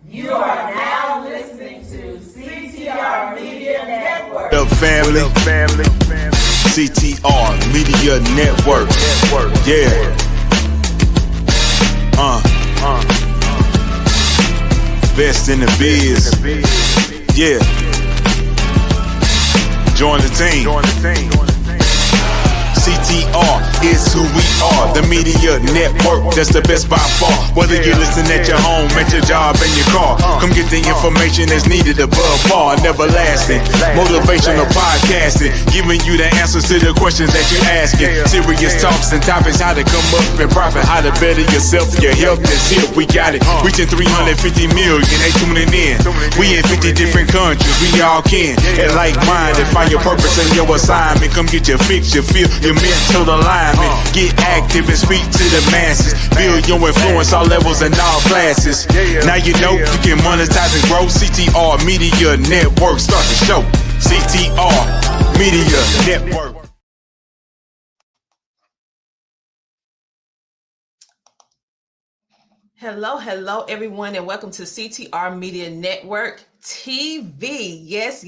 You are now listening to CTR Media Network. The family, CTR Media Network. Yeah. Best in the biz. Yeah. Join the team. CTR is who we are, the media network, that's the best by far. Whether you listen at your home, at your job, in your car, come get the information that's needed above par. Never lasting, motivational podcasting, giving you the answers to the questions that you're asking. Serious talks and topics, how to come up and profit, how to better yourself, your health is here, we got it. Reaching 350 million, they tuning in. We in 50 different countries, we all can. And like-minded, find your purpose and your assignment. Come get your fix, your feel, your mental alignment. Get active and speak to the masses. Build your influence all levels and all classes. Now you know you can monetize and grow. CTR Media Network, start the show. CTR Media Network. Hello, everyone, and welcome to CTR Media Network TV. Yes,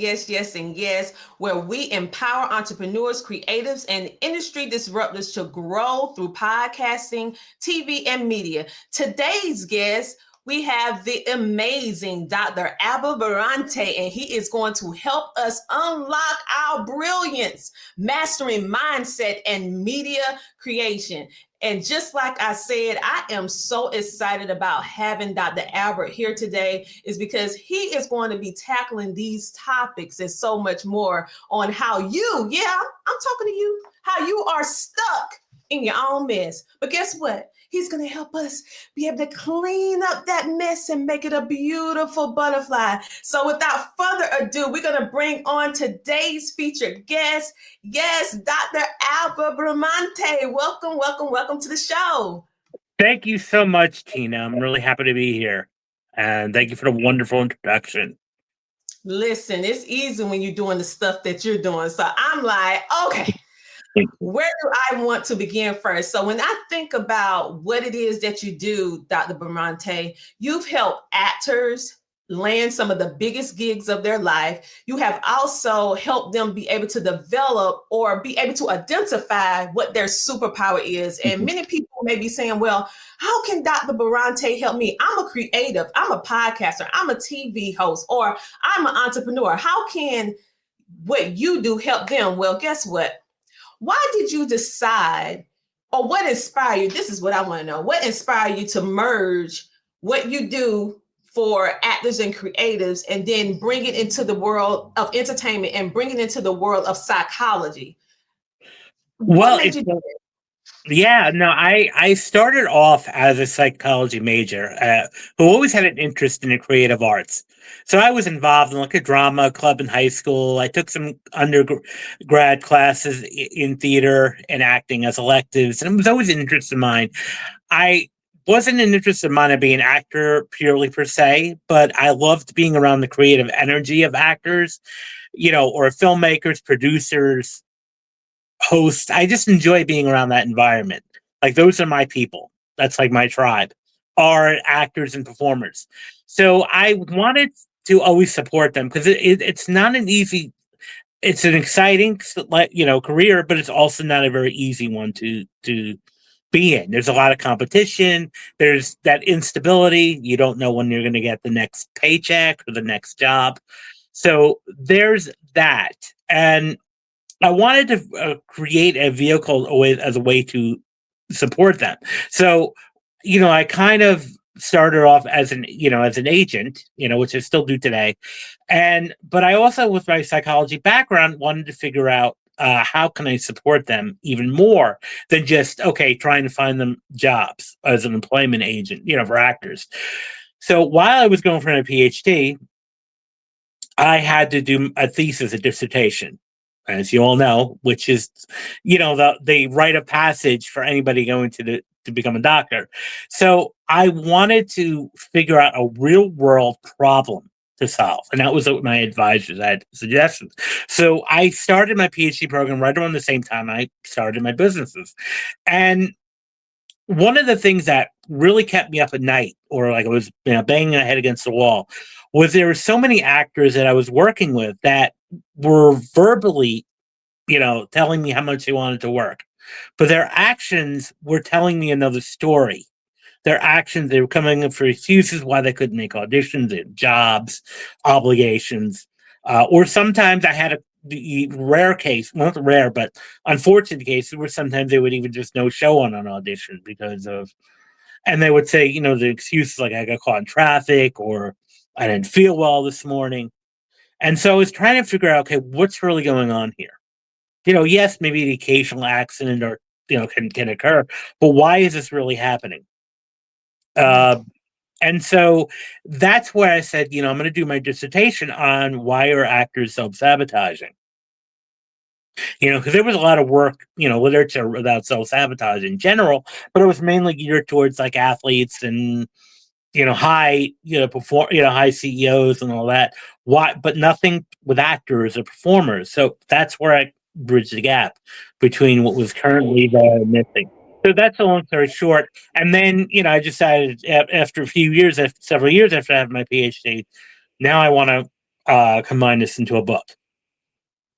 and yes, where we empower entrepreneurs, creatives, and industry disruptors to grow through podcasting, TV, and media. Today's guest, we have the amazing Dr. Bramante, and he is going to help us unlock our brilliance, mastering mindset and media creation. And just like I said, I am so excited about having Dr. Albert here today is because he is going to be tackling these topics and so much more on how you, I'm talking to you, how you are stuck in your own mess. But guess what? He's going to help us be able to clean up that mess and make it a beautiful butterfly. So without further ado, we're going to bring on today's featured guest. Yes, Dr. Albert Bramante. Welcome to the show. Thank you so much, Tina. I'm really happy to be here. And thank you for the wonderful introduction. Listen, it's easy when you're doing the stuff that you're doing. So I'm like, okay. Where do I want to begin first? So when I think about what it is that you do, Dr. Bramante, you've helped actors land some of the biggest gigs of their life. You have also helped them be able to develop or be able to identify what their superpower is. And many people may be saying, well, how can Dr. Bramante help me? I'm a creative, I'm a podcaster, I'm a TV host, or I'm an entrepreneur. How can what you do help them? Well, guess what? Why did you decide, or what inspired you? This is what I want to know. What inspired you to merge what you do for actors and creatives and then bring it into the world of entertainment and bring it into the world of psychology? Well, I started off as a psychology major who always had an interest in the creative arts. So I was involved in like a drama club in high school. I took some undergrad classes in theater and acting as electives, and it was always an interest of mine. I wasn't an interest of mine to be an actor purely per se, but I loved being around the creative energy of actors, or filmmakers, producers, hosts. I just enjoy being around that environment. Like those are my people. That's like my tribe, are actors and performers. So I wanted to always support them because it's not an easy. It's an exciting, career, but it's also not a very easy one to be in. There's a lot of competition. There's that instability. You don't know when you're going to get the next paycheck or the next job. So there's that, and I wanted to create a vehicle as a way to support them. So, I kind of started off as an agent, which I still do today. But I also, with my psychology background, wanted to figure out how can I support them even more than just, trying to find them jobs as an employment agent, for actors. So while I was going for my PhD, I had to do a thesis, a dissertation, as you all know, which is, the rite of passage for anybody going to become a doctor. So I wanted to figure out a real world problem to solve. And that was what my advisors had suggestions. So I started my PhD program right around the same time I started my businesses. And one of the things that really kept me up at night, or like I was banging my head against the wall, was there were so many actors that I was working with that were verbally, telling me how much they wanted to work, but their actions were telling me another story. Their actions, they were coming up for excuses why they couldn't make auditions, they had jobs, obligations, or sometimes I had the rare case, not rare, but unfortunate cases where sometimes they would even just no show on an audition because of, and they would say, the excuses like I got caught in traffic or I didn't feel well this morning. And so I was trying to figure out, okay, what's really going on here? Yes, maybe the occasional accident or, can occur, but why is this really happening? And so that's where I said, I'm going to do my dissertation on why are actors self-sabotaging. Because there was a lot of work, literature about self-sabotage in general, but it was mainly geared towards like athletes and high, high CEOs and all that. Why? But nothing with actors or performers. So that's where I bridged the gap between what was currently there and missing. So that's a long story short. And then, I decided after a few years, after several years after I had my PhD, now I want to combine this into a book.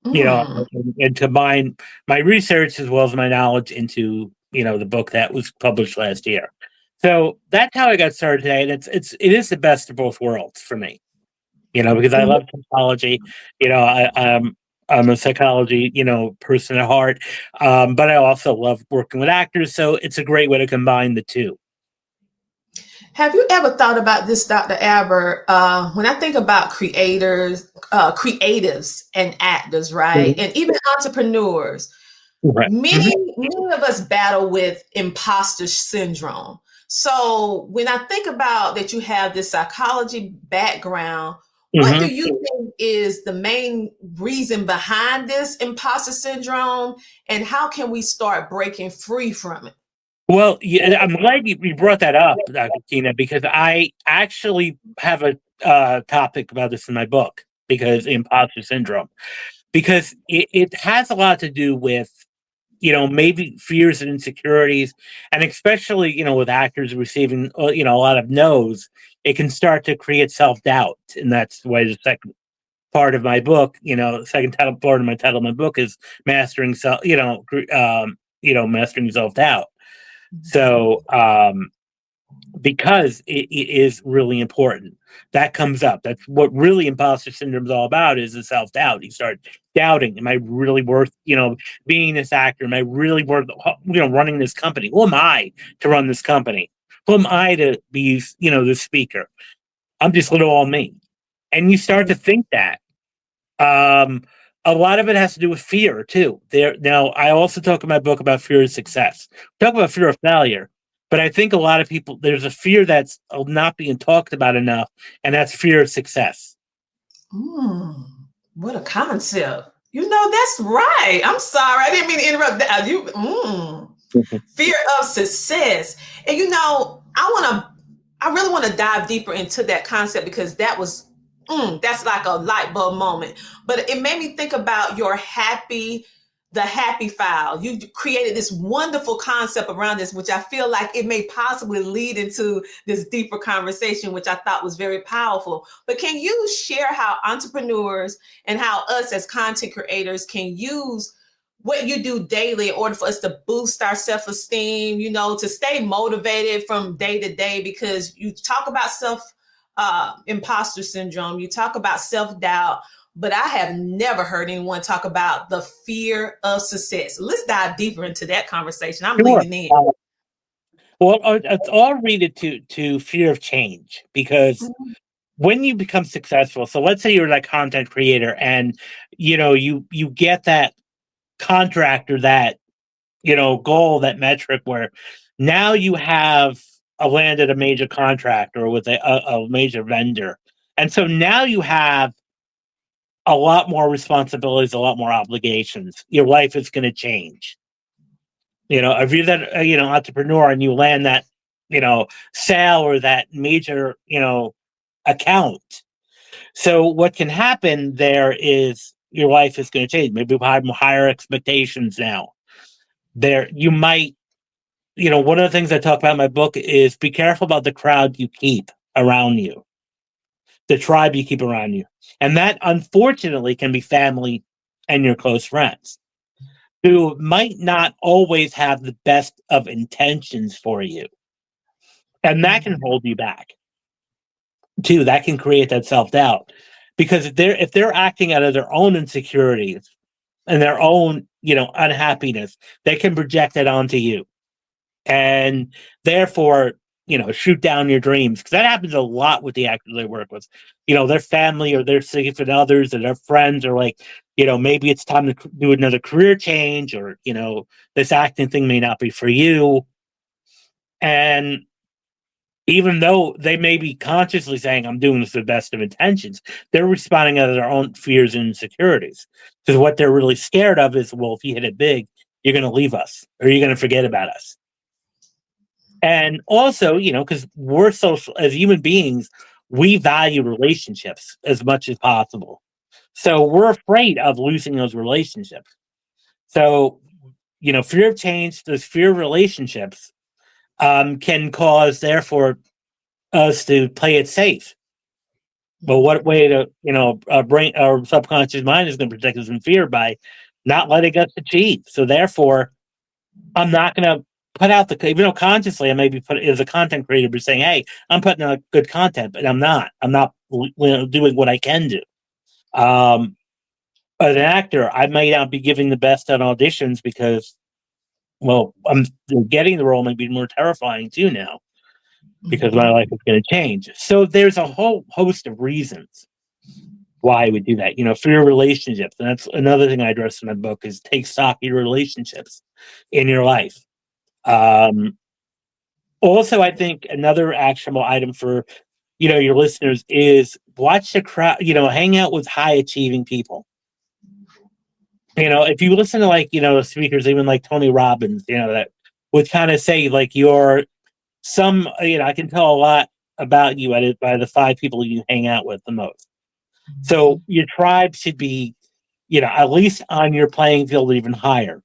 And combine my research as well as my knowledge into, the book that was published last year. So that's how I got started today. And it is the best of both worlds for me, because I love psychology. I'm a psychology, person at heart. But I also love working with actors. So it's a great way to combine the two. Have you ever thought about this, Dr. Albert? When I think about creators, creatives and actors, right? And even entrepreneurs, Right. many of us battle with imposter syndrome. So when I think about that you have this psychology background, what do you think is the main reason behind this imposter syndrome, and how can we start breaking free from it? Well, yeah, I'm glad you brought that up, Dr. Tina, because I actually have a topic about this in my book, because imposter syndrome, because it has a lot to do with, maybe fears and insecurities, and especially, with actors receiving, a lot of no's, it can start to create self-doubt. And that's why the second part of my book, the second part of my title of my book is mastering mastering self-doubt. So, because it is really important, that comes up. That's what really imposter syndrome is all about, is the self-doubt. You start doubting, am I really worth, being this actor? Am I really worth, running this company? Who am I to run this company? Who am I to be, the speaker? I'm just little old me. And you start to think that. A lot of it has to do with fear too. Now, I also talk in my book about fear of success. Talk about fear of failure, but I think a lot of people, there's a fear that's not being talked about enough, and that's fear of success. What a concept! That's right. I'm sorry, I didn't mean to interrupt that. Fear of success, and I really want to dive deeper into that concept, because that's like a light bulb moment. But it made me think about the happy file. You created this wonderful concept around this, which I feel like it may possibly lead into this deeper conversation, which I thought was very powerful. But can you share how entrepreneurs and how us as content creators can use what you do daily in order for us to boost our self-esteem, to stay motivated from day to day? Because you talk about imposter syndrome, you talk about self-doubt, but I have never heard anyone talk about the fear of success. Let's dive deeper into that conversation. I'm Sure. leaning in. Well, it's all related to fear of change, because when you become successful, so let's say you're like content creator, and you get that contract or that goal, that metric, where now you have landed a major contract or with a major vendor, and so now you have a lot more responsibilities, a lot more obligations. Your life is going to change. If you're that entrepreneur and you land that sale or that major account, so what can happen there is your life is going to change. Maybe you have higher expectations now. There, you might one of the things I talk about in my book is be careful about the crowd you keep around you, the tribe you keep around you. And that unfortunately can be family and your close friends who might not always have the best of intentions for you. And that can hold you back too. That can create that self-doubt. Because if they're acting out of their own insecurities and their own, unhappiness, they can project that onto you. And therefore, shoot down your dreams. Because that happens a lot with the actors I work with. Their family or their significant others or their friends are like, maybe it's time to do another career change, or, this acting thing may not be for you. And even though they may be consciously saying, I'm doing this with the best of intentions, they're responding out of their own fears and insecurities. Because what they're really scared of is, well, if you hit it big, you're going to leave us or you're going to forget about us. And also, because we're social as human beings, we value relationships as much as possible. So we're afraid of losing those relationships. So, fear of change, those fear of relationships can cause, therefore, us to play it safe. But what way to, our brain, our subconscious mind is going to protect us from fear by not letting us achieve. So therefore, I'm not going to put out even though consciously I may be put as a content creator, be saying, hey, I'm putting out good content, but I'm not doing what I can do. As an actor, I may not be giving the best on auditions because, well, I'm getting the role may be more terrifying too now because my life is going to change. So there's a whole host of reasons why I would do that. For your relationships, and that's another thing I address in my book is take stock of your relationships in your life. Also, I think another actionable item for your listeners is watch the crowd. Hang out with high achieving people. If you listen to speakers, even like Tony Robbins, that would kind of say like you're some. I can tell a lot about you by the 5 people you hang out with the most. So your tribe should be, at least on your playing field, even higher.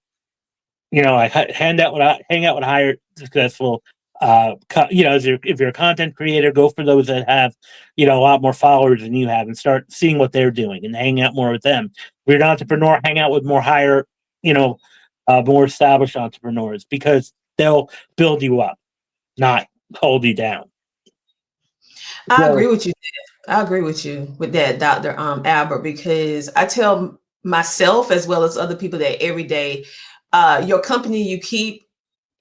I hang out with higher successful. If you're a content creator, go for those that have, a lot more followers than you have, and start seeing what they're doing and hang out more with them. If you're an entrepreneur, hang out with more higher, more established entrepreneurs because they'll build you up, not hold you down. I agree with you. I agree with you with that, Dr. Albert, because I tell myself as well as other people that every day, your company you keep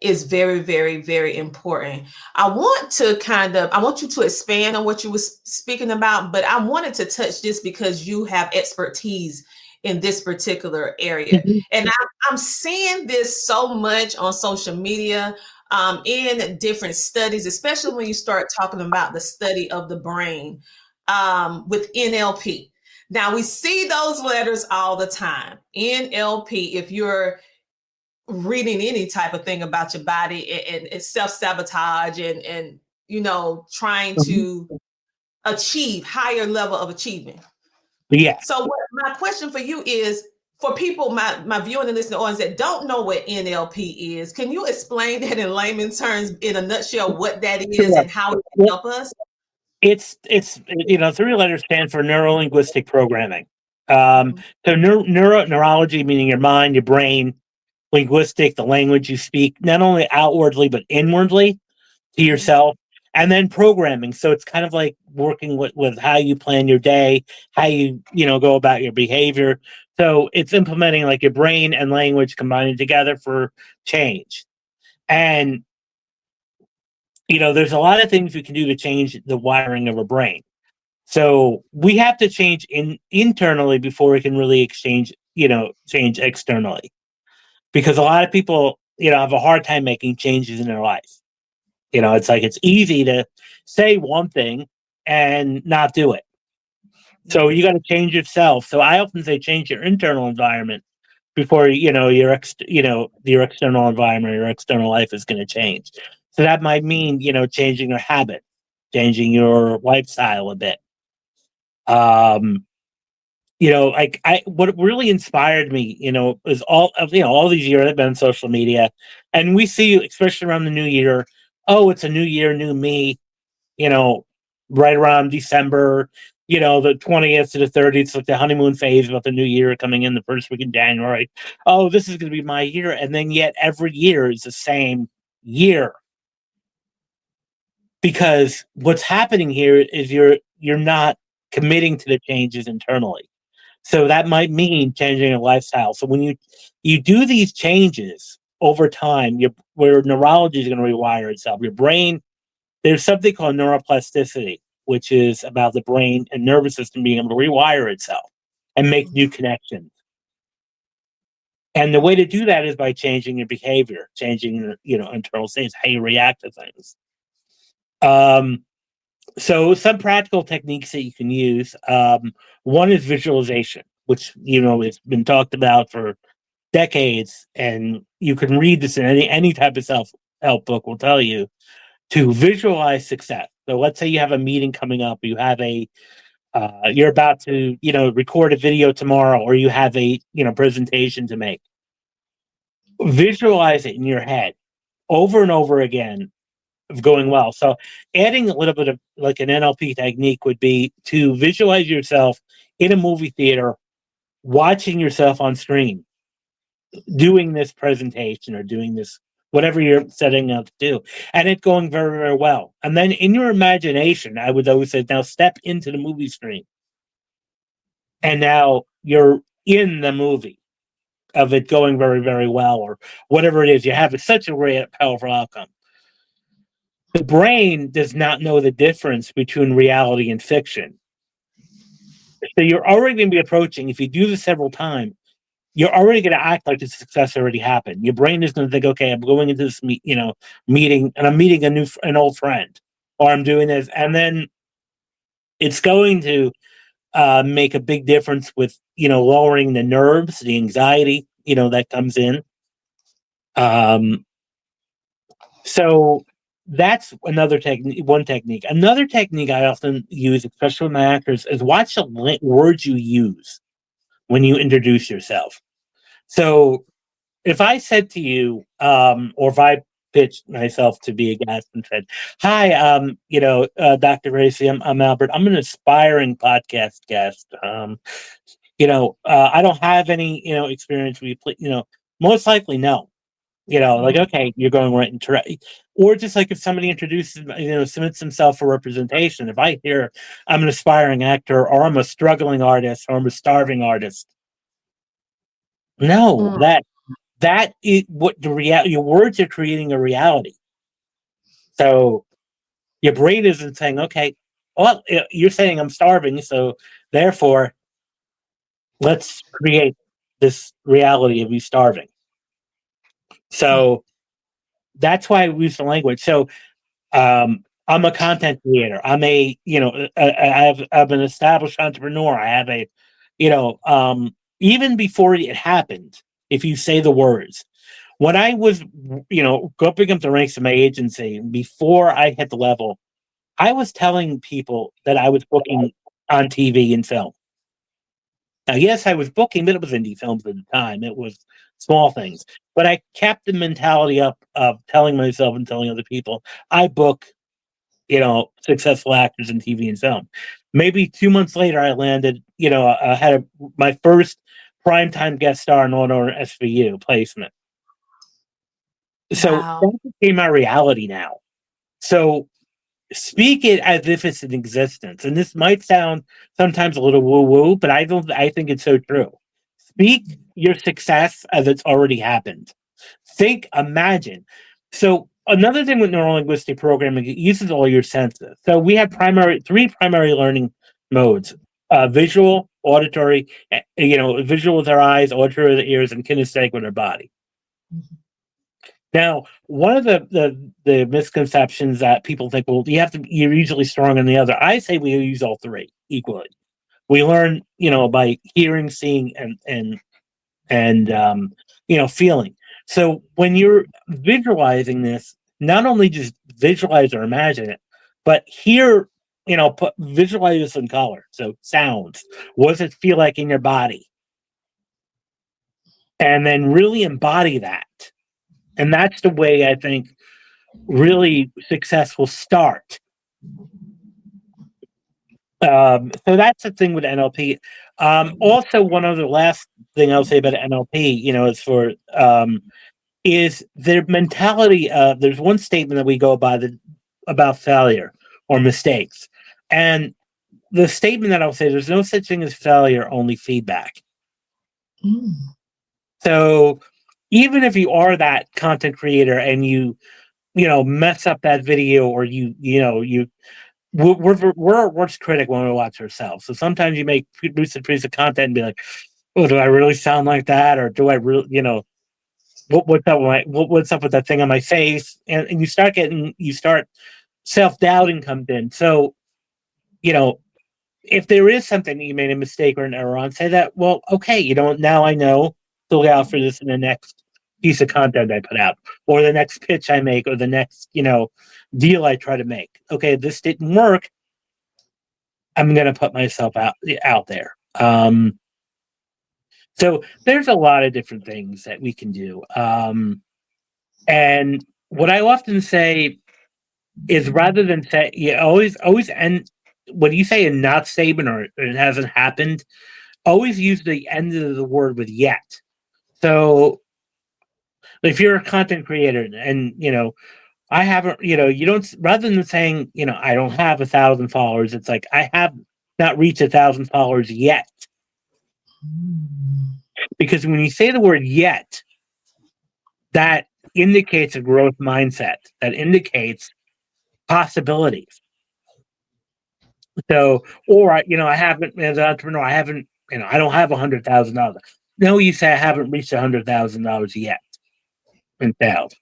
is very, very, very important. I want you to expand on what you were speaking about, but I wanted to touch this because you have expertise in this particular area. Mhm. And I'm seeing this so much on social media, in different studies, especially when you start talking about the study of the brain, with NLP. Now we see those letters all the time. NLP, if you're reading any type of thing about your body, and self-sabotage and trying Mhm. to achieve higher level of achievement. Yeah. So my question for you is, for people, my viewing and listening audience that don't know what NLP is, can you explain that in layman's terms, in a nutshell, what that is Sure. and how it can Well, help us? it's 3 letters stand for neuro-linguistic programming. Mhm. So neurology, meaning your mind, your brain, linguistic, the language you speak, not only outwardly but inwardly to yourself, and then programming. So it's kind of like working with how you plan your day, how you go about your behavior. So it's implementing like your brain and language combining together for change. And there's a lot of things we can do to change the wiring of a brain. So we have to change internally before we can really change externally. Because a lot of people, have a hard time making changes in their life. It's like it's easy to say one thing and not do it. So you got to change yourself. So I often say change your internal environment before your external environment, your external life is going to change. So that might mean changing your habit, changing your lifestyle a bit. like what really inspired me, is all these years I've been on social media, and we see, especially around the new year, oh, it's a new year, new me, you know, right around December, the 20th to the 30th, like the honeymoon phase about the new year coming in the first week in January. Oh, this is going to be my year. And then yet every year is the same year. Because what's happening here is you're not committing to the changes internally. So that might mean changing a lifestyle. So when you do these changes over time, where neurology is going to rewire itself, your brain, there's something called neuroplasticity, which is about the brain and nervous system being able to rewire itself and make new connections. And the way to do that is by changing your behavior, changing your internal states, how you react to things. So some practical techniques that you can use. One is visualization, which has been talked about for decades, and you can read this in any type of self-help book will tell you to visualize success. So let's say you have a meeting coming up, you have you're about to record a video tomorrow, or you have a presentation to make. Visualize it in your head over and over again of going well. So adding a little bit of like an NLP technique would be to visualize yourself in a movie theater, watching yourself on screen, doing this presentation or doing this, whatever you're setting up to do, and it going very, very well. And then in your imagination, I would always say, now step into the movie screen. And now you're in the movie of it going very, very well, or whatever it is. You have such a great, powerful outcome. The brain does not know the difference between reality and fiction. So you're already going to be approaching, if you do this several times, you're already going to act like the success already happened. Your brain is going to think, okay, I'm going into this meeting, and I'm meeting an old friend, or I'm doing this, and then it's going to make a big difference with lowering the nerves, the anxiety that comes in. So that's another technique. One technique. Another technique I often use, especially with my actors, is watch the words you use when you introduce yourself. So if I said to you, or if I pitched myself to be a guest and said, "Hi, Dr. Gracie, I'm Albert. I'm an aspiring podcast guest. I don't have any, experience. Most likely no. Like, okay, you're going right into, or just like if somebody introduces, submits himself for representation. If I hear I'm an aspiring actor, or I'm a struggling artist, or I'm a starving artist, no, that is what the reality. Your words are creating a reality. So your brain isn't saying, okay, well, you're saying I'm starving, so therefore, let's create this reality of you starving. So that's why I use the language. So I'm a content creator. I'm I'm an established entrepreneur. I have even before it happened, if you say the words, when I was, going up the ranks of my agency, before I hit the level, I was telling people that I was booking on TV and film. Now, yes, I was booking, but it was indie films at the time. It was small things. But I kept the mentality up of telling myself and telling other people, I book, successful actors in TV and film. Maybe 2 months later, I landed, I had my first primetime guest star in Law & SVU placement. So that became my reality now. So speak it as if it's in existence. And this might sound sometimes a little woo-woo, but I think it's so true. Speak your success as it's already happened. Imagine. So another thing with neurolinguistic programming, it uses all your senses. So we have three primary learning modes: visual, auditory, visual with our eyes, auditory with our ears, and kinesthetic with our body. Now, one of the misconceptions that people think, well, you're usually strong on the other. I say we use all three equally. We learn, by hearing, seeing, and feeling. So when you're visualizing this, not only just visualize or imagine it, but hear visualize this in color. So sounds. What does it feel like in your body? And then really embody that. And that's the way I think really success will start. So that's the thing with NLP. Also, one other last thing I'll say about NLP, is their mentality. There's one statement that we go by about failure or mistakes, and the statement that I'll say: there's no such thing as failure, only feedback. Mm. So even if you are that content creator and you mess up that video, or we're our worst critic when we watch ourselves. So sometimes you make produce a piece of content and be like, "Oh, do I really sound like that?" Or do I really, what's up with that thing on my face? And you start self-doubting comes in. So, if there is something that you made a mistake or an error on, say that, well, okay, now I know to look out for this in the next piece of content I put out, or the next pitch I make, or the next, deal I try to make. Okay, this didn't work. I'm going to put myself out there. So there's a lot of different things that we can do. And what I often say is, rather than say, always end when you say a not statement or it hasn't happened, always use the end of the word with yet. So if you're a content creator and I haven't, you don't, rather than saying, I don't have 1,000 followers, it's like, I have not reached 1,000 followers yet. Because when you say the word yet, that indicates a growth mindset, that indicates possibilities. So, or, I haven't, as an entrepreneur, I haven't, I don't have $100,000. No, you say I haven't reached $100,000 yet in sales.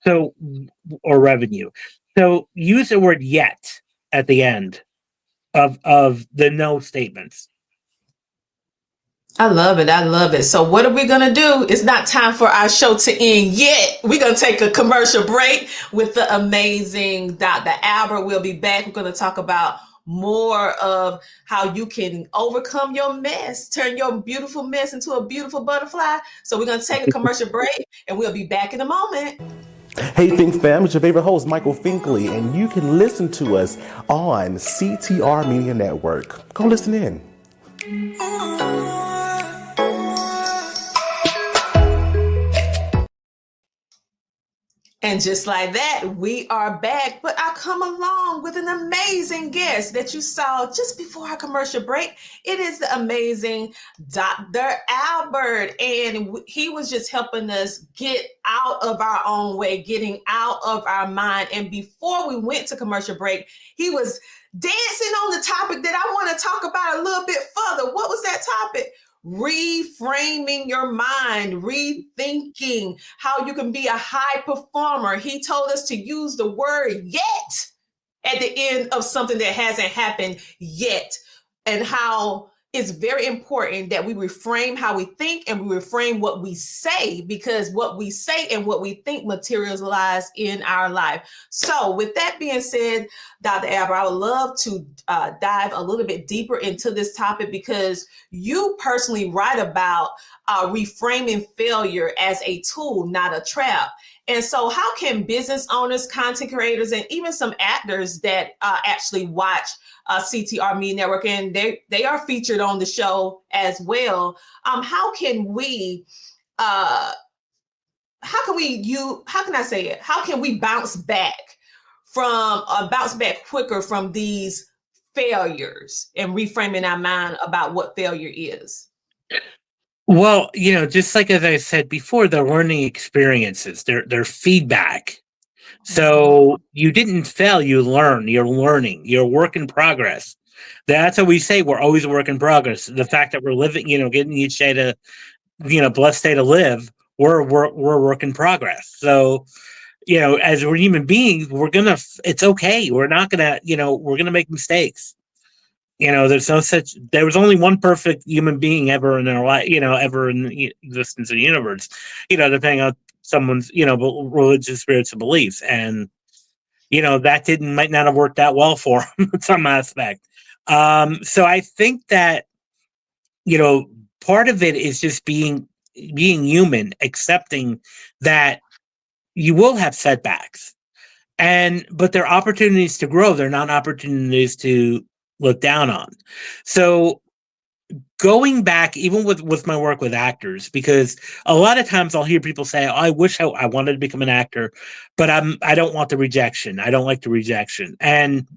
So, or revenue. So use the word yet at the end of the no statements. I love it. I love it. So what are we going to do? It's not time for our show to end yet. We're going to take a commercial break with the amazing Dr. Albert. We'll be back. We're going to talk about more of how you can overcome your mess, turn your beautiful mess into a beautiful butterfly. So we're going to take a commercial break and we'll be back in a moment. Hey Think Fam, it's your favorite host, Michael Finkley, and you can listen to us on CTR Media Network. Go listen in. And just like that, we are back. But I come along with an amazing guest that you saw just before our commercial break. It is the amazing Dr. Albert. And he was just helping us get out of our own way, getting out of our mind. And before we went to commercial break, he was dancing on the topic that I want to talk about a little bit further. What was that topic? Reframing your mind, rethinking how you can be a high performer. He told us to use the word yet at the end of something that hasn't happened yet, and how it's very important that we reframe how we think and we reframe what we say, because what we say and what we think materialize in our life. So with that being said, Dr. Albert, I would love to dive a little bit deeper into this topic, because you personally write about reframing failure as a tool, not a trap. And so how can business owners, content creators, and even some actors that actually watch CTR Media Network, and they are featured on the show as well, how can we bounce back quicker from these failures and reframing our mind about what failure is? Well, just like as I said before, they're learning experiences, they're feedback. So you didn't fail, you learn, you're learning, you're a work in progress. That's what we say, we're always a work in progress. The fact that we're living, getting each day to, blessed day to live, we're a work in progress. So, as we're human beings, it's okay. We're not gonna, we're gonna make mistakes. There was only one perfect human being ever in their life, ever in the existence of the universe, depending on someone's, religious spirits and beliefs. And, that might not have worked out well for him in some aspect. So I think that, part of it is just being human, accepting that you will have setbacks, but they're opportunities to grow. They're not opportunities to look down on. So going back, even with my work with actors, because a lot of times I'll hear people say, oh, I wish I wanted to become an actor, but I don't want the rejection. I don't like the rejection. And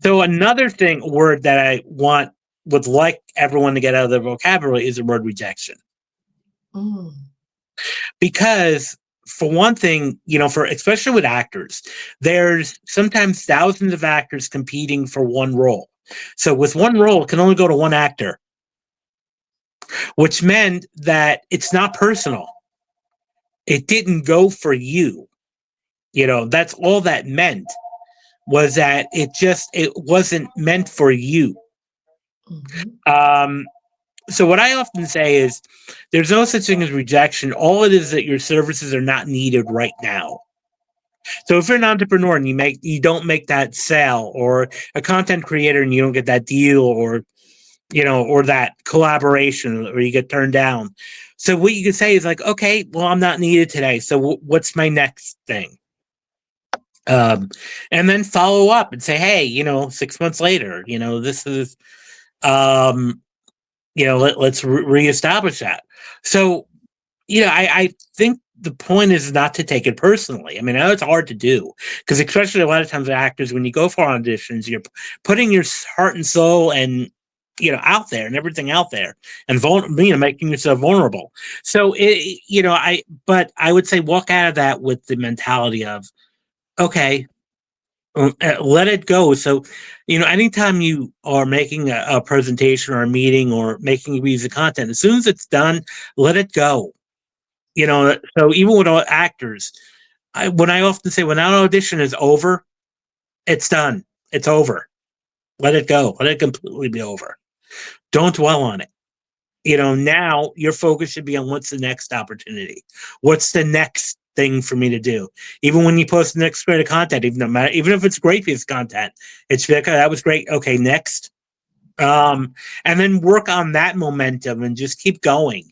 so another word that I would like everyone to get out of their vocabulary is the word rejection. Mm. Because for one thing, especially with actors, there's sometimes thousands of actors competing for one role. So with one role, it can only go to one actor, which meant that it's not personal. It didn't go for you. That's all that meant, was that it wasn't meant for you. Mm-hmm. So what I often say is there's no such thing as rejection. All it is that your services are not needed right now. So if you're an entrepreneur and you don't make that sale, or a content creator and you don't get that deal, or that collaboration, or you get turned down. So what you can say is like, okay, well, I'm not needed today. So what's my next thing? And then follow up and say, hey, 6 months later, this is, let's reestablish that. So, I think the point is not to take it personally. I mean, I know it's hard to do, because especially a lot of times actors, when you go for auditions, you're putting your heart and soul and, out there, and everything out there, and making yourself vulnerable. So, but I would say walk out of that with the mentality of, okay, let it go. So, anytime you are making a presentation or a meeting or making a piece of content, as soon as it's done, let it go. So even with all actors, when I often say, when that audition is over, it's done. It's over. Let it go. Let it completely be over. Don't dwell on it. Now your focus should be on what's the next opportunity. What's the next thing for me to do? Even when you post the next bit of content, even if it's great piece of content, it should be like, oh, that was great. Okay, next. And then work on that momentum and just keep going.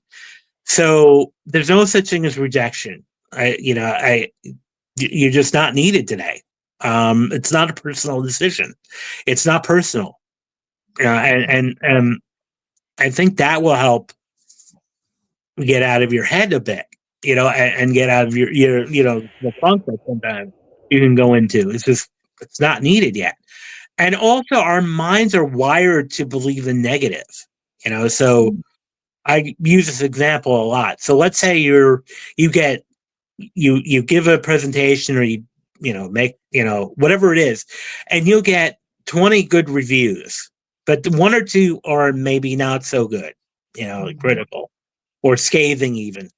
So there's no such thing as rejection. You're just not needed today. It's not a personal decision. It's not personal. And I think that will help get out of your head a bit, and get out of your the funk that sometimes you can go into. It's not needed yet. And also our minds are wired to believe in negative, so I use this example a lot. So let's say you give a presentation, or you make, whatever it is, and you'll get 20 good reviews, but one or two are maybe not so good, critical or scathing even.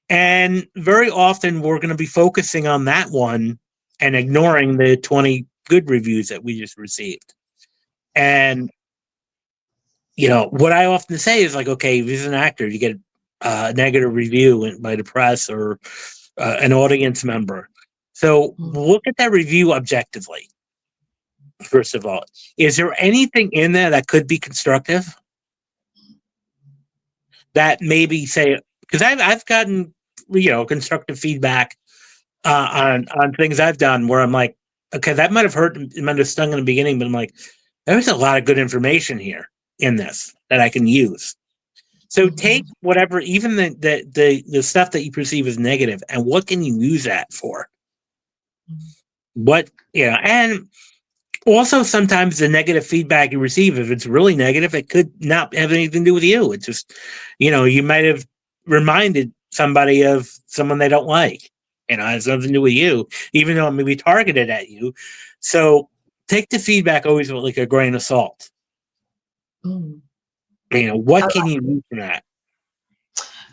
And very often we're going to be focusing on that one and ignoring the 20 good reviews that we just received. And what I often say is like, okay, if you're an actor, you get a negative review by the press or an audience member. So look at that review objectively. First of all, is there anything in there that could be constructive? That maybe say, because I've gotten constructive feedback on things I've done where I'm like, okay, that might have hurt, it might have stung in the beginning, but I'm like, there's a lot of good information here in this that I can use. So take whatever, even the stuff that you perceive as negative, and what can you use that for? And also sometimes the negative feedback you receive, if it's really negative, it could not have anything to do with you. It's just, you might have reminded somebody of someone they don't like. It has nothing to do with you, even though it may be targeted at you. So take the feedback always with like a grain of salt. What can you do from that?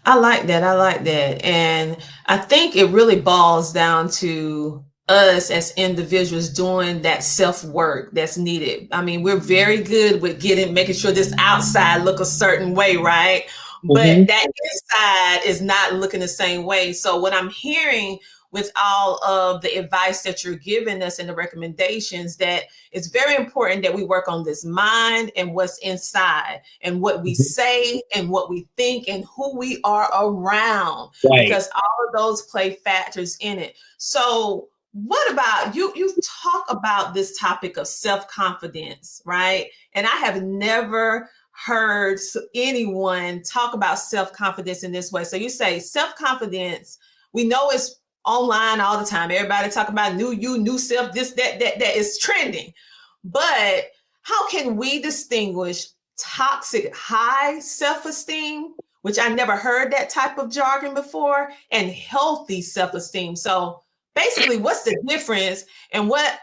I like that. And I think it really boils down to us as individuals doing that self-work that's needed. I mean, we're very good with making sure this outside look a certain way, right? But that inside is not looking the same way. So what I'm hearing with all of the advice that you're giving us and the recommendations, that it's very important that we work on this mind and what's inside and what we say and what we think and who we are around, Right. because all of those play factors in it. So what about you? You talk about this topic of self-confidence, right? And I have never heard anyone talk about self-confidence in this way. So you say self-confidence, we know it's online all the time. Everybody talk about new you, new self, this, that is trending. But how can we distinguish toxic high self-esteem, which I never heard that type of jargon before, and healthy self-esteem? So basically, what's the difference, and why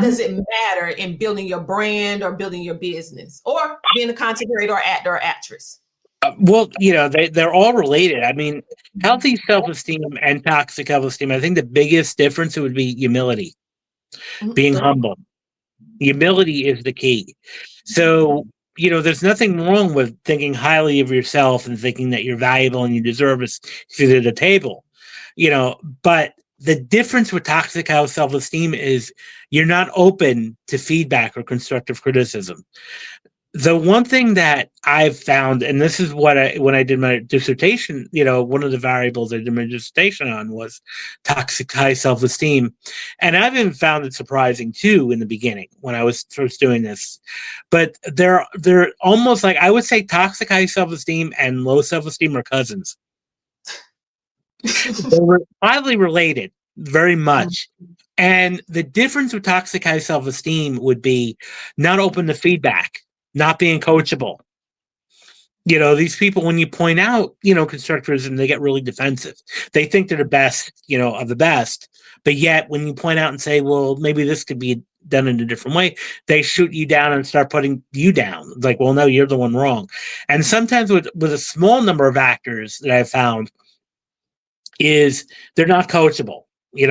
does it matter in building your brand or building your business or being a content creator or actor or actress? Well, they're all related. I mean, healthy self-esteem and toxic self-esteem, I think the biggest difference would be humility, being humble. Humility is the key. So, there's nothing wrong with thinking highly of yourself and thinking that you're valuable and you deserve a seat at the table, but the difference with toxic self-esteem is you're not open to feedback or constructive criticism. The one thing that I've found, and this is when I did my dissertation, one of the variables I did my dissertation on was toxic high self-esteem. And I've even found it surprising too in the beginning when I was first doing this. But they're almost like, I would say toxic high self-esteem and low self-esteem are cousins. They were highly related, very much. And the difference with toxic high self-esteem would be not open to feedback, not being coachable. These people, when you point out, constructivism, they get really defensive. They think they're the best, of the best. But yet when you point out and say, well, maybe this could be done in a different way, they shoot you down and start putting you down. It's like, well, no, you're the one wrong. And sometimes with a small number of actors that I've found, is they're not coachable,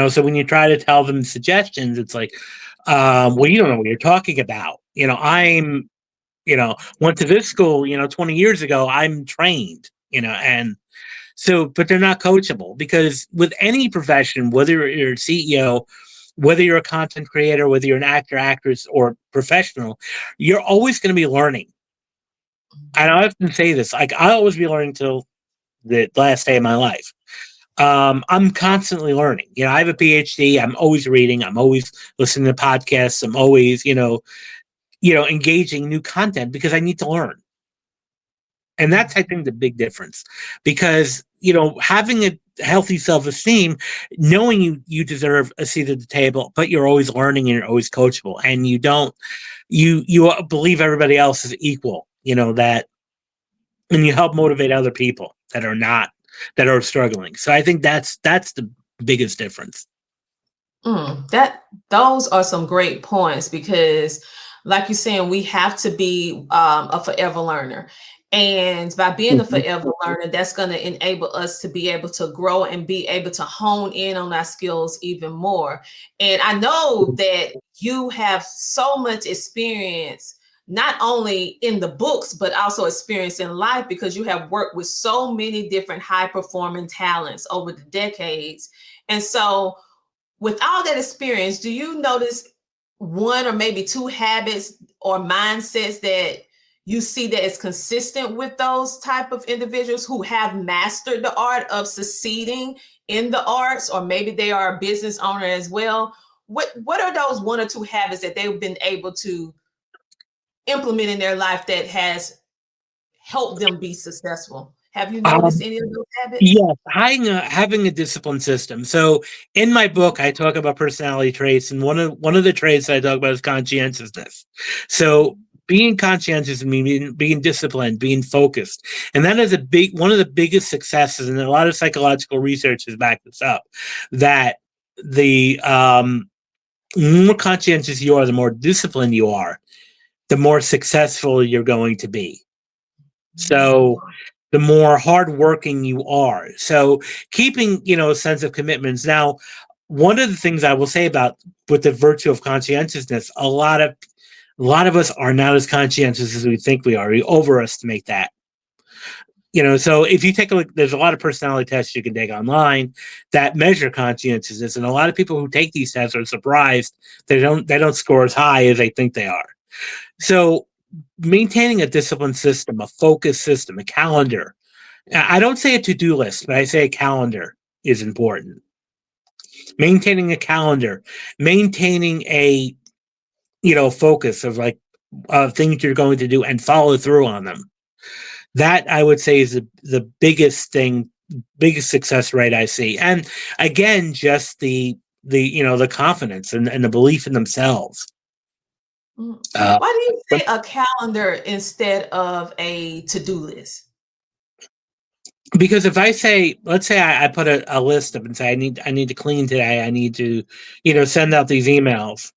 so when you try to tell them suggestions, it's like, well, you don't know what you're talking about. I'm, went to this school, 20 years ago, I'm trained, and so, but they're not coachable, because with any profession, whether you're a CEO, whether you're a content creator, whether you're an actor, actress, or professional, you're always going to be learning. And I often say this, like, I'll always be learning till the last day of my life. I'm constantly learning. I have a PhD. I'm always reading. I'm always listening to podcasts. I'm always, engaging new content because I need to learn. And that's, I think, the big difference, because, having a healthy self-esteem, knowing you deserve a seat at the table, but you're always learning and you're always coachable, and you believe everybody else is equal, that, and you help motivate other people that are struggling. So I think that's the biggest difference. Those are some great points, because like you're saying, we have to be a forever learner. And by being a forever learner, that's going to enable us to be able to grow and be able to hone in on our skills even more. And I know that you have so much experience, not only in the books, but also experience in life, because you have worked with so many different high performing talents over the decades. And so with all that experience, do you notice one or maybe two habits or mindsets that you see that is consistent with those type of individuals who have mastered the art of succeeding in the arts, or maybe they are a business owner as well? What are those one or two habits that they've been able to implement in their life that has helped them be successful? Have you noticed any of those habits? Yes, having a disciplined system. So in my book, I talk about personality traits, and one of the traits I talk about is conscientiousness. So being conscientious means being disciplined, being focused, and that is one of the biggest successes. And a lot of psychological research has backed this up. That the more conscientious you are, the more disciplined you are, the more successful you're going to be. So the more hardworking you are. So keeping, a sense of commitments. Now, one of the things I will say about with the virtue of conscientiousness, a lot of us are not as conscientious as we think we are. We overestimate that. So if you take a look, there's a lot of personality tests you can take online that measure conscientiousness, and a lot of people who take these tests are surprised they don't score as high as they think they are. So maintaining a disciplined system, a focused system, a calendar. I don't say a to-do list, but I say a calendar is important. Maintaining a calendar, maintaining a focus of things you're going to do and follow through on them. That I would say is the biggest success rate I see. And again, just the confidence and the belief in themselves. Why do you say a calendar instead of a to-do list? Because if I say, let's say I put a list up and say I need to clean today, I need to, send out these emails,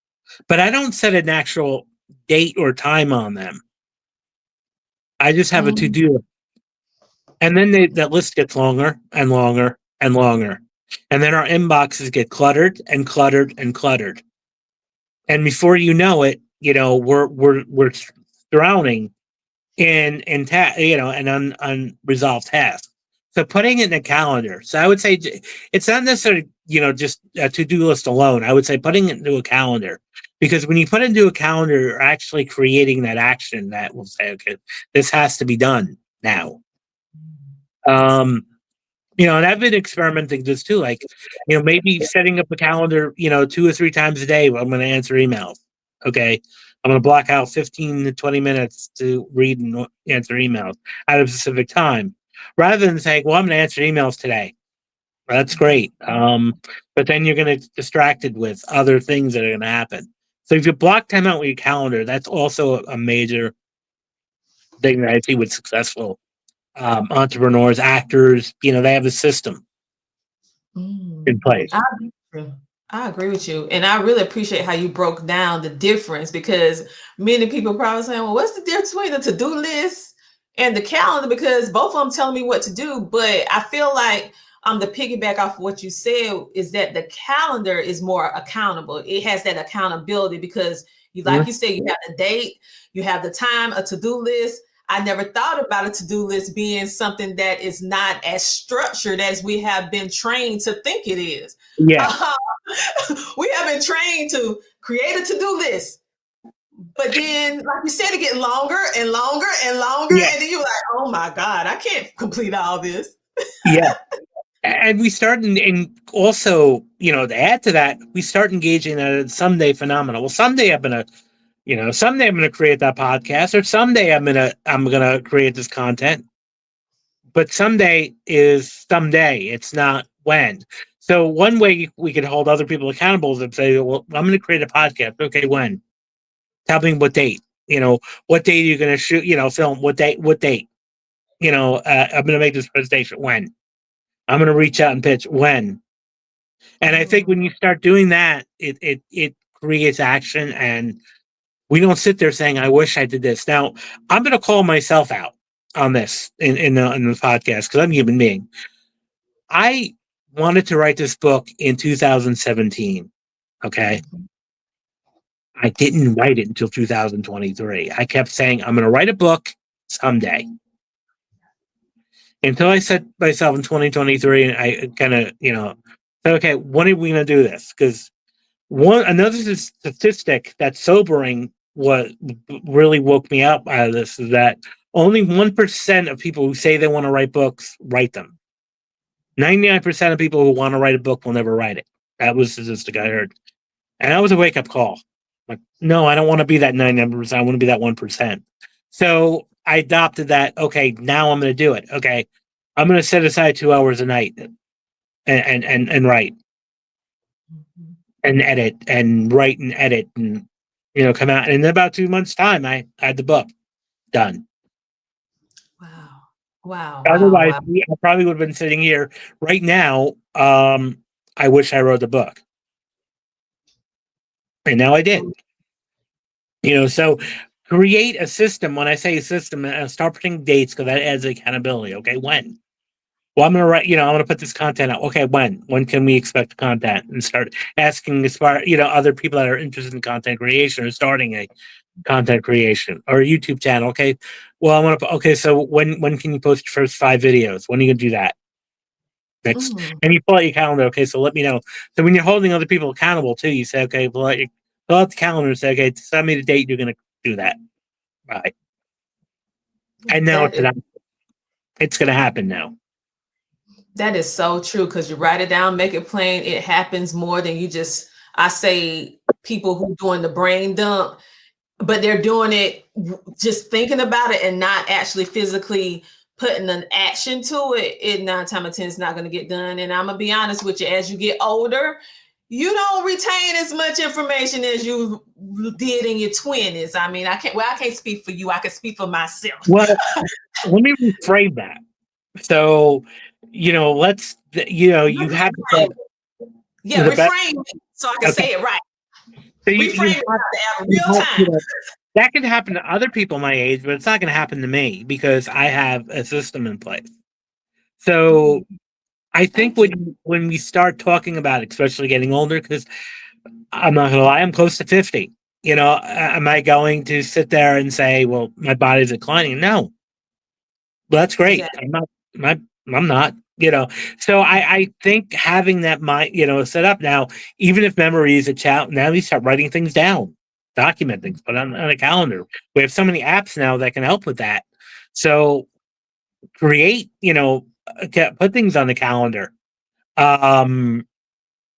but I don't set an actual date or time on them. I just have a to-do list. And then that list gets longer and longer and longer. And then our inboxes get cluttered and cluttered and cluttered. And before you know it, we're drowning in an unresolved tasks. So putting it in a calendar. So I would say it's not necessarily, just a to-do list alone. I would say putting it into a calendar. Because when you put it into a calendar, you're actually creating that action that will say, okay, this has to be done now. And I've been experimenting this too. Maybe setting up a calendar, 2 or 3 times a day. I'm going to answer emails. Okay. I'm going to block out 15 to 20 minutes to read and answer emails at a specific time, rather than saying, well, I'm going to answer emails today. Well, that's great. But then you're going to get distracted with other things that are going to happen. So if you block time out with your calendar, that's also a major thing that I see with successful entrepreneurs, actors. They have a system in place. I agree with you. And I really appreciate how you broke down the difference, because many people probably saying, well, what's the difference between the to-do list and the calendar? Because both of them telling me what to do. But I feel like the piggyback off of what you said is that the calendar is more accountable. It has that accountability because you said, you have the date, you have the time, a to-do list. I never thought about a to-do list being something that is not as structured as we have been trained to think it is. Yeah. We have been trained to create a to-do list. But then, like you said, it get longer and longer and longer. Yeah. And then you're like, oh my God, I can't complete all this. Yeah. And we start, and also, to add to that, we start engaging in a someday phenomenon. Well, someday I'm going to create that podcast, or someday I'm going to create this content. But someday is someday. It's not when. So one way we could hold other people accountable is to say, well, I'm going to create a podcast. Okay, when? Tell me what date. What date are you going to shoot, film? What date? I'm going to make this presentation. When? I'm going to reach out and pitch. When? And I think when you start doing that, it creates action, and we don't sit there saying, I wish I did this. Now, I'm going to call myself out on this in the podcast, because I'm a human being. I wanted to write this book in 2017. Okay. I didn't write it until 2023. I kept saying, I'm going to write a book someday. Until I set myself in 2023, and I kind of, said, okay, when are we going to do this? Because another statistic that's sobering, what really woke me up out of this, is that only 1% of people who say they want to write books write them. 99% of people who want to write a book will never write it. That was the statistic I heard. And that was a wake-up call. Like, no, I don't want to be that 99%. I want to be that 1%. So I adopted that. Okay, now I'm going to do it. Okay, I'm going to set aside 2 hours a night and write and edit and write and edit and, come out. And in about 2 months' time, I had the book done. Wow. Otherwise, I probably would have been sitting here right now. I wish I wrote the book. And now I did. So create a system. When I say a system, start putting dates, because that adds accountability. Okay, when? Well, I'm going to write, I'm going to put this content out. Okay, when? When can we expect the content? And start asking other people that are interested in content creation or starting content creation or a YouTube channel. Okay. Well, I want to, okay. So when can you post your first 5 videos? When are you going to do that? Next, and you pull out your calendar. Okay. So let me know. So when you're holding other people accountable too, you say, okay, pull out the calendar and say, okay, send me the date you're going to do that. Right. And now it's going to happen now. That is so true, because you write it down, make it plain. It happens more than you just, I say people who doing the brain dump, but they're doing it just thinking about it and not actually physically putting an action to it. It 9 times out of 10 is not going to get done. And I'm going to be honest with you, as you get older, you don't retain as much information as you did in your 20s. I mean, I can't speak for you. I can speak for myself. Well, let me reframe that. So, you have reframe it so I can say it right. So reframe it real time. That can happen to other people my age, but it's not going to happen to me because I have a system in place. So I think when we start talking about it, especially getting older, because I'm not going to lie, I'm close to 50. Am I going to sit there and say, well, my body's declining? No. Well, that's great. Yeah. I'm not. So I think having that mind, set up now, even if memory is a challenge, now you start writing things down, document things, put on a calendar. We have so many apps now that can help with that. So create, put things on the calendar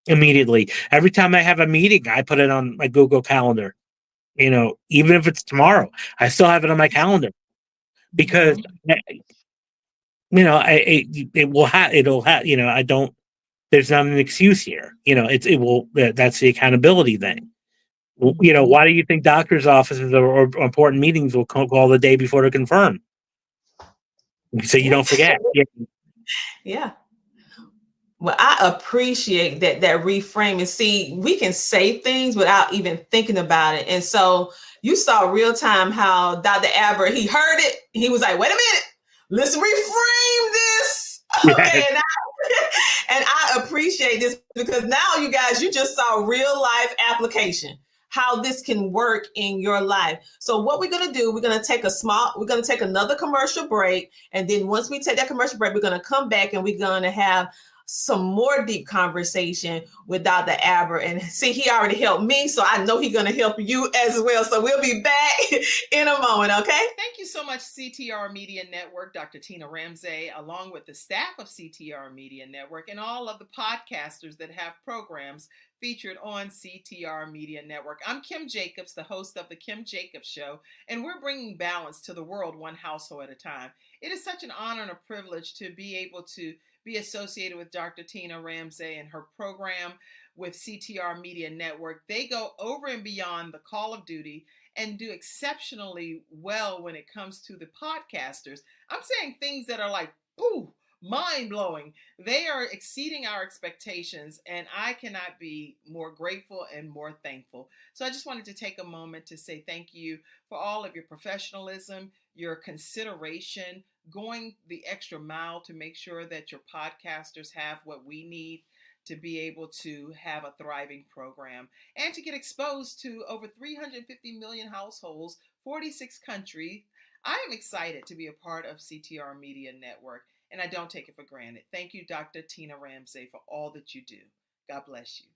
immediately. Every time I have a meeting, I put it on my Google Calendar. Even if it's tomorrow, I still have it on my calendar because it'll have, I don't, there's not an excuse here. That's the accountability thing. Why do you think doctors' offices or important meetings will call the day before to confirm? So you don't forget. Yeah. Well, I appreciate that reframing. See, we can say things without even thinking about it. And so you saw real time how Dr. Albert, he heard it. He was like, wait a minute, let's reframe this. Okay. Yes. And I appreciate this because now you guys, you just saw real life application, how this can work in your life. So what we're going to do, we're going to take another commercial break. And then once we take that commercial break, we're going to come back and we're going to have some more deep conversation with Dr. Albert. And see, he already helped me, so I know he's going to help you as well. So we'll be back in a moment, okay? Thank you so much, CTR Media Network, Dr. Tina Ramsey, along with the staff of CTR Media Network and all of the podcasters that have programs featured on CTR Media Network. I'm Kim Jacobs, the host of The Kim Jacobs Show, and we're bringing balance to the world one household at a time. It is such an honor and a privilege to be able to be associated with Dr. Tina Ramsey and her program with CTR Media Network. They go over and beyond the call of duty and do exceptionally well when it comes to the podcasters. I'm saying things that are like, ooh, mind-blowing. They are exceeding our expectations, and I cannot be more grateful and more thankful. So I just wanted to take a moment to say thank you for all of your professionalism, your consideration, going the extra mile to make sure that your podcasters have what we need to be able to have a thriving program and to get exposed to over 350 million households, 46 countries. I am excited to be a part of CTR Media Network, and I don't take it for granted. Thank you, Dr. Tina Ramsey, for all that you do. God bless you.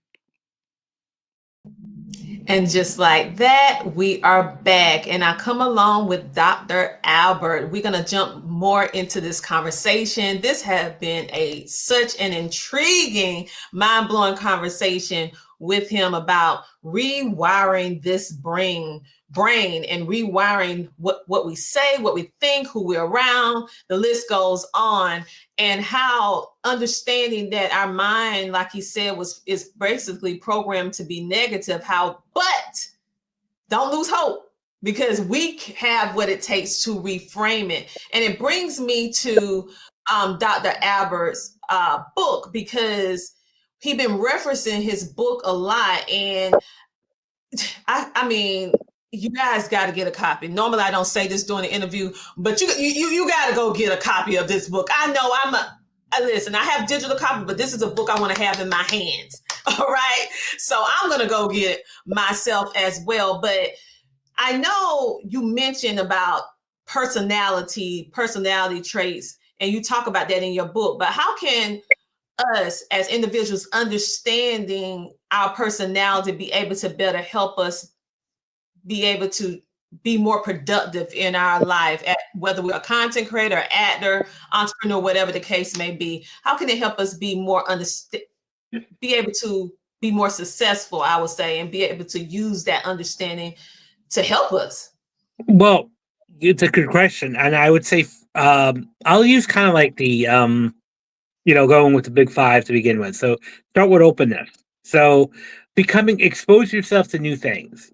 And just like that, we are back. And I come along with Dr. Albert. We're going to jump more into this conversation. This has been such an intriguing, mind-blowing conversation with him about rewiring this brain and rewiring what we say, what we think, who we're around. The list goes on. And how understanding that our mind, like he said, is basically programmed to be negative. But don't lose hope, because we have what it takes to reframe it. And it brings me to Dr. Albert's book, because he's been referencing his book a lot. And I mean, you guys got to get a copy. Normally, I don't say this during the interview, but you got to go get a copy of this book. I know listen, I have digital copy, but this is a book I want to have in my hands. All right. So I'm going to go get myself as well. But I know you mentioned about personality traits, and you talk about that in your book, but how can us as individuals understanding our personality be able to better help us be able to be more productive in our life, whether we're a content creator, actor, entrepreneur, whatever the case may be? How can it help us be more be able to be more successful, I would say, and be able to use that understanding to help us? Well, it's a good question, and I would say I'll use kind of like the going with the big five to begin with. So start with openness. So expose yourself to new things.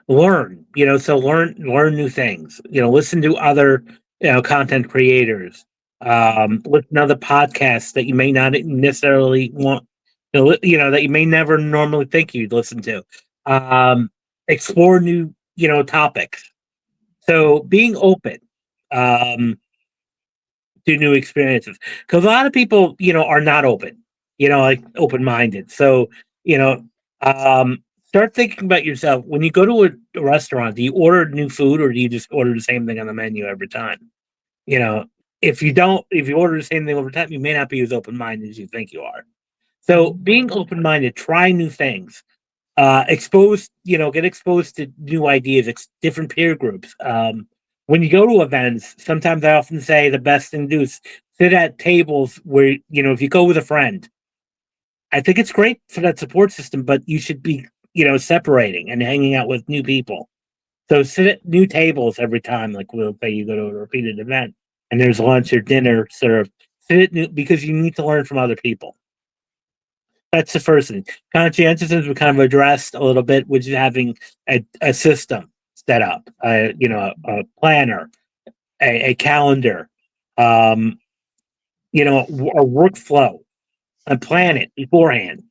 Learn. So learn new things. Listen to other content creators. Listen to other podcasts that you may not necessarily want. That you may never normally think you'd listen to. Explore new topics. So being open. To new experiences, because a lot of people are not open, like open-minded. So you know start thinking about yourself when you go to a restaurant. Do you order new food, or do you just order the same thing on the menu every time? you know if you order the same thing over time, you may not be as open-minded as you think you are. So being open-minded, try new things, get exposed to new ideas, different peer groups. When you go to events, sometimes I often say the best thing to do is sit at tables where, if you go with a friend, I think it's great for that support system, but you should be, separating and hanging out with new people. So sit at new tables every time, like we'll say you go to a repeated event and there's lunch or dinner served. Sit at new, because you need to learn from other people. That's the first thing. Conscientiousness we kind of addressed a little bit, which is having a system set up, a planner, a calendar, a workflow, and plan it beforehand.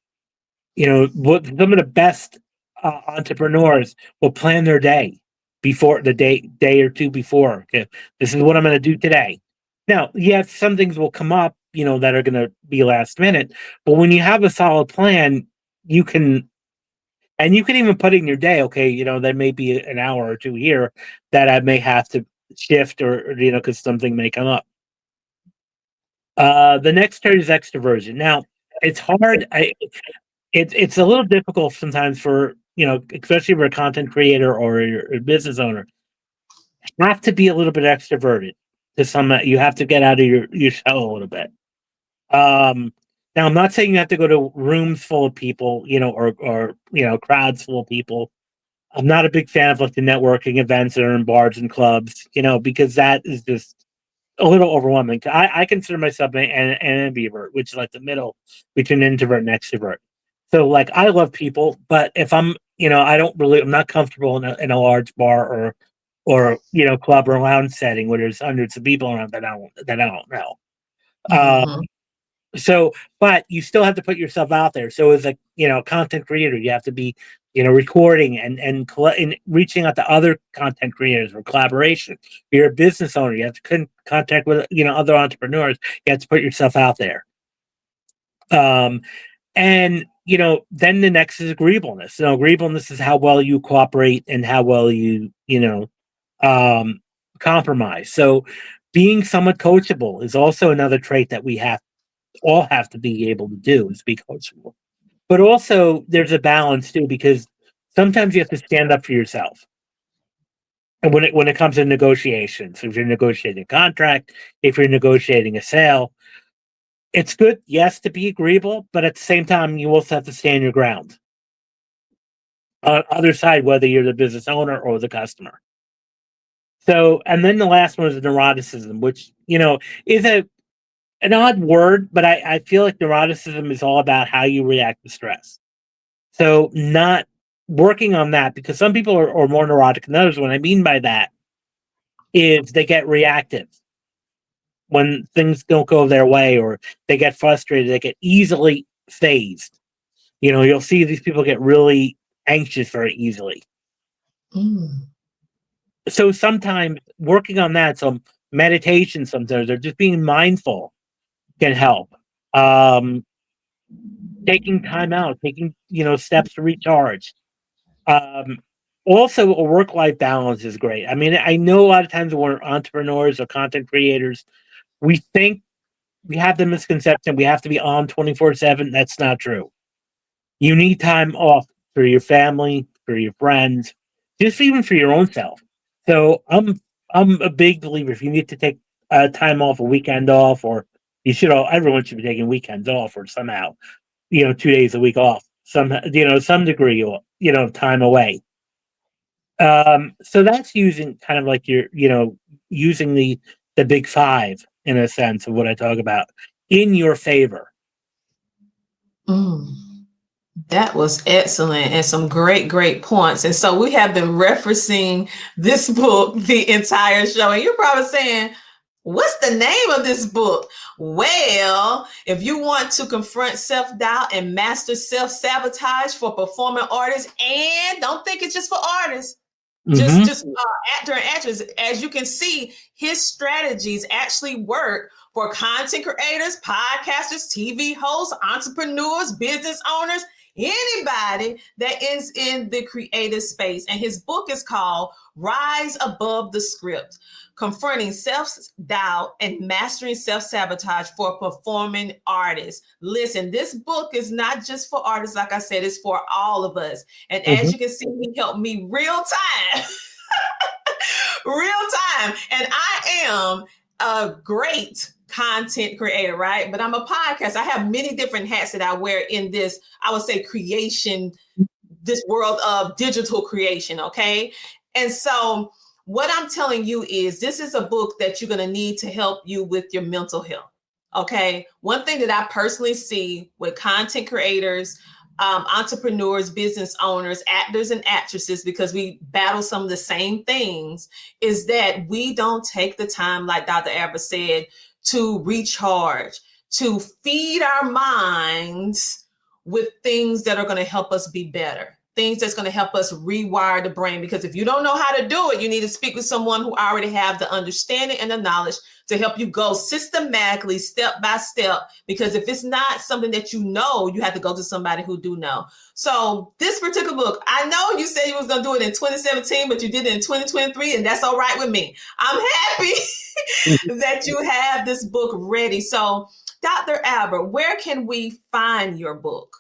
What some of the best entrepreneurs will plan their day before the day or two before. Okay, this is what I'm going to do today. Now, yes, some things will come up, that are going to be last minute. But when you have a solid plan, you can, and you can even put in your day. Okay, there may be an hour or two here that I may have to shift, or because something may come up. The next part is extroversion. Now, it's hard. It's a little difficult sometimes for especially for a content creator or a business owner. You have to be a little bit extroverted. You have to get out of your shell a little bit. Now, I'm not saying you have to go to rooms full of people, or crowds full of people. I'm not a big fan of like the networking events that are in bars and clubs, because that is just a little overwhelming. I consider myself an ambivert, which is like the middle between introvert and extrovert. So, like, I love people, but if I'm I'm not comfortable in a large bar or club or lounge setting where there's hundreds of people around that I don't know. Mhm. So, but you still have to put yourself out there. So, as a content creator, you have to be recording and reaching out to other content creators for collaboration. If you're a business owner, you have to contact with other entrepreneurs. You have to put yourself out there. And then the next is agreeableness. So agreeableness is how well you cooperate and how well you compromise. So being somewhat coachable is also another trait that we all have to be able to do, is be coachable. But also there's a balance too, because sometimes you have to stand up for yourself. And when it comes to negotiations, if you're negotiating a contract, if you're negotiating a sale, it's good, yes, to be agreeable, but at the same time, you also have to stand your ground. Other side, whether you're the business owner or the customer. So, and then the last one is neuroticism, which is an odd word, but I feel like neuroticism is all about how you react to stress. So, not working on that, because some people are more neurotic than others. What I mean by that is they get reactive when things don't go their way, or they get frustrated. They get easily phased. You'll see these people get really anxious very easily. Mm. So sometimes working on that, some meditation sometimes, or just being mindful can help. Taking time out, taking steps to recharge. Also, a work-life balance is great. I mean, I know a lot of times when we're entrepreneurs or content creators, we think we have the misconception we have to be on 24/7. That's not true. You need time off for your family, for your friends, just even for your own self. So I'm a big believer. If you need to take time off, a weekend off, or you should all everyone should be taking weekends off, or somehow 2 days a week off, some degree of time away. So that's using kind of like using the big five in a sense of what I talk about in your favor. Mm. That was excellent and some great, great points. And so we have been referencing this book the entire show. And you're probably saying, what's the name of this book? Well, if you want to confront self-doubt and master self-sabotage for performing artists, and don't think it's just for artists, just actor and actress, as you can see, his strategies actually work for content creators, podcasters, TV hosts, entrepreneurs, business owners, anybody that is in the creative space. And his book is called Rise Above the Script: Confronting Self-Doubt and Mastering Self-Sabotage for Performing Artists. Listen, this book is not just for artists, like I said, it's for all of us. And as you can see, he helped me real time. Real time. And I am a great content creator, right? But I'm a podcaster. I have many different hats that I wear in this, I would say, creation, this world of digital creation, okay? And so what I'm telling you is this is a book that you're going to need to help you with your mental health, okay? One thing that I personally see with content creators, entrepreneurs, business owners, actors and actresses, because we battle some of the same things, is that we don't take the time, like Dr. Aber said, to recharge, to feed our minds with things that are going to help us be better, things that's going to help us rewire the brain. Because if you don't know how to do it, you need to speak with someone who already have the understanding and the knowledge to help you go systematically, step by step. Because if it's not something that you know, you have to go to somebody who do know. So this particular book, I know you said you was going to do it in 2017, but you did it in 2023, and that's all right with me. I'm happy that you have this book ready. So Dr. Albert, where can we find your book?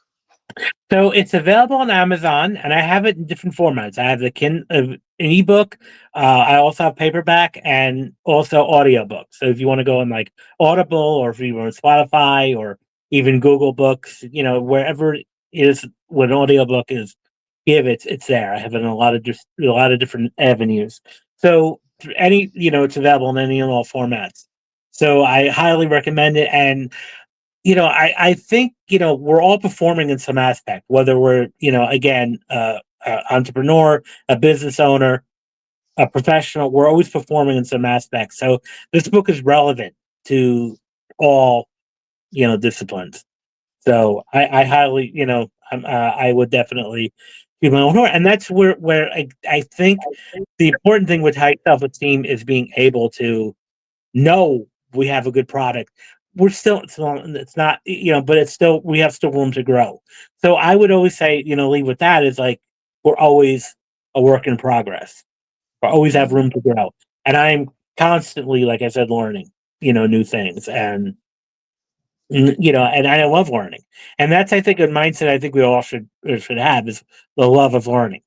So it's available on Amazon, and I have it in different formats. I have an ebook. I also have paperback and also audiobook. So if you want to go on like Audible, or if you want Spotify, or even Google Books, wherever it is when audiobook is, it's there. I have it in a lot of different avenues. So it's available in any and all formats. So I highly recommend it. And I think, we're all performing in some aspect, whether we're, again, entrepreneur, a business owner, a professional, we're always performing in some aspect. So this book is relevant to all, disciplines. So I highly, I would definitely do my own work. And that's where I think the important thing with high self-esteem is being able to know we have a good product. It's not, but it's still, we have still room to grow. So I would always say, leave with that is like, we're always a work in progress. We always have room to grow. And I'm constantly, like I said, learning, new things. And, and I love learning. And that's, I think, a mindset I think we all should have, is the love of learning.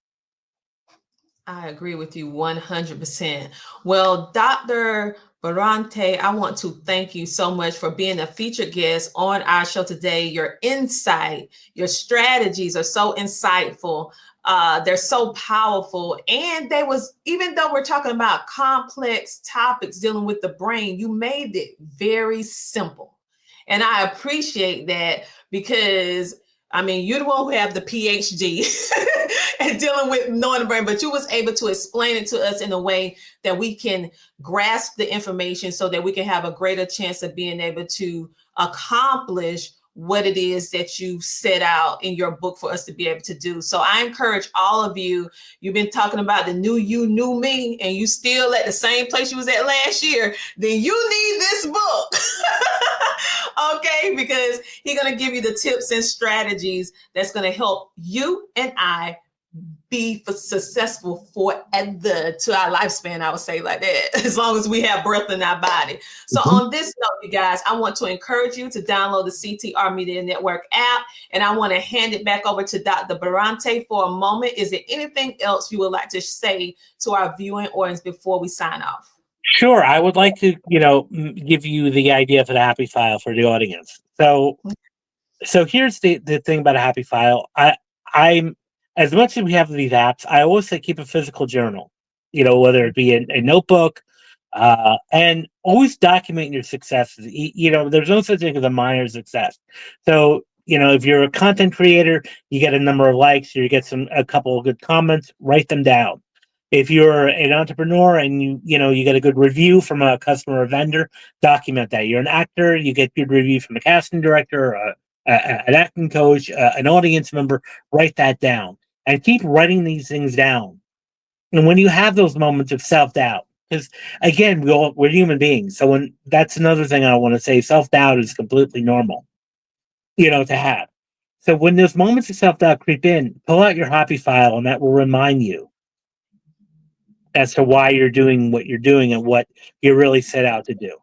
I agree with you 100%. Well, Dr. Bramante, I want to thank you so much for being a featured guest on our show today. Your insight, your strategies are so insightful. They're so powerful. And even though we're talking about complex topics dealing with the brain, you made it very simple. And I appreciate that, because you're the one who have the PhD and dealing with knowing the brain, but you was able to explain it to us in a way that we can grasp the information so that we can have a greater chance of being able to accomplish what it is that you set out in your book for us to be able to do. So I encourage all of you, you've been talking about the new you, new me, and you still at the same place you was at last year, then you need this book. Okay, because he's going to give you the tips and strategies that's going to help you and I be successful forever to our lifespan, I would say like that, as long as we have breath in our body. So on this note, you guys, I want to encourage you to download the CTR Media Network app, and I want to hand it back over to Dr. Bramante for a moment. Is there anything else you would like to say to our viewing audience before we sign off? Sure. I would like to, give you the idea for the happy file for the audience. So here's the thing about a happy file. I'm as much as we have these apps, I always say keep a physical journal, whether it be a notebook, and always document your successes. There's no such thing as a minor success. So, if you're a content creator, you get a number of likes, you get a couple of good comments, write them down. If you're an entrepreneur and you get a good review from a customer or vendor, document that. You're an actor, you get good review from a casting director, or an acting coach, an audience member, write that down and keep writing these things down. And when you have those moments of self-doubt, because again, we're human beings. So that's another thing I want to say, self-doubt is completely normal, to have. So when those moments of self-doubt creep in, pull out your happy file and that will remind you as to why you're doing what you're doing and what you really set out to do.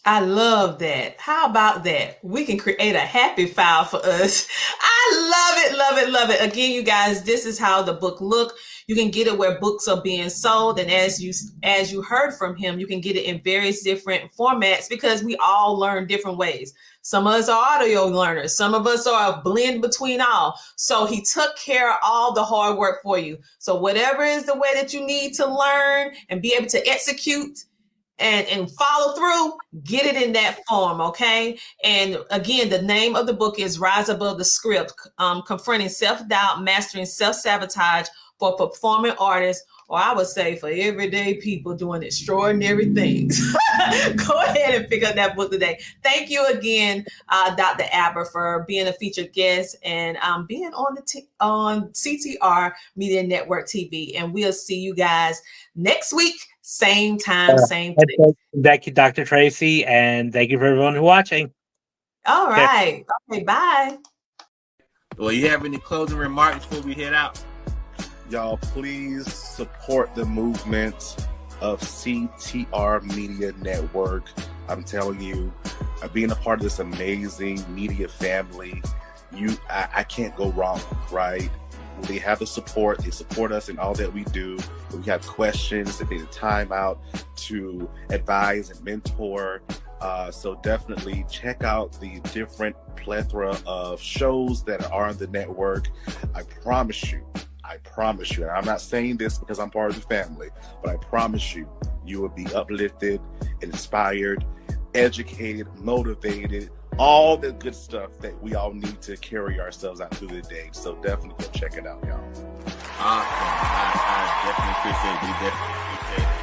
I love that. How about that? We can create a happy file for us. I love it, love it, love it. Again, you guys, this is how the book look. You can get it where books are being sold. And as you heard from him, you can get it in various different formats because we all learn different ways. Some of us are audio learners. Some of us are a blend between all. So he took care of all the hard work for you. So whatever is the way that you need to learn and be able to execute and follow through, get it in that form, okay? And again, the name of the book is Rise Above the Script, Confronting Self-Doubt, Mastering Self-Sabotage for Performing Artists, or I would say for everyday people doing extraordinary things. Go ahead and pick up that book today. Thank you again, Dr. Aber, for being a featured guest and being on on CTR Media Network TV. And we'll see you guys next week. Same time, same place. Thank you, Dr. Tracy, and thank you for everyone who's watching. All right. Okay, bye. Well, you have any closing remarks before we head out? Y'all, please support the movement of CTR Media Network. I'm telling you, being a part of this amazing media family, I can't go wrong, right? They have the support. They support us in all that we do. If we have questions, they take the time out to advise and mentor. So definitely check out the different plethora of shows that are on the network. I promise you, and I'm not saying this because I'm part of the family, but I promise you, you will be uplifted, inspired, educated, motivated, all the good stuff that we all need to carry ourselves out through the day. So definitely go check it out, y'all. Awesome. I definitely appreciate it.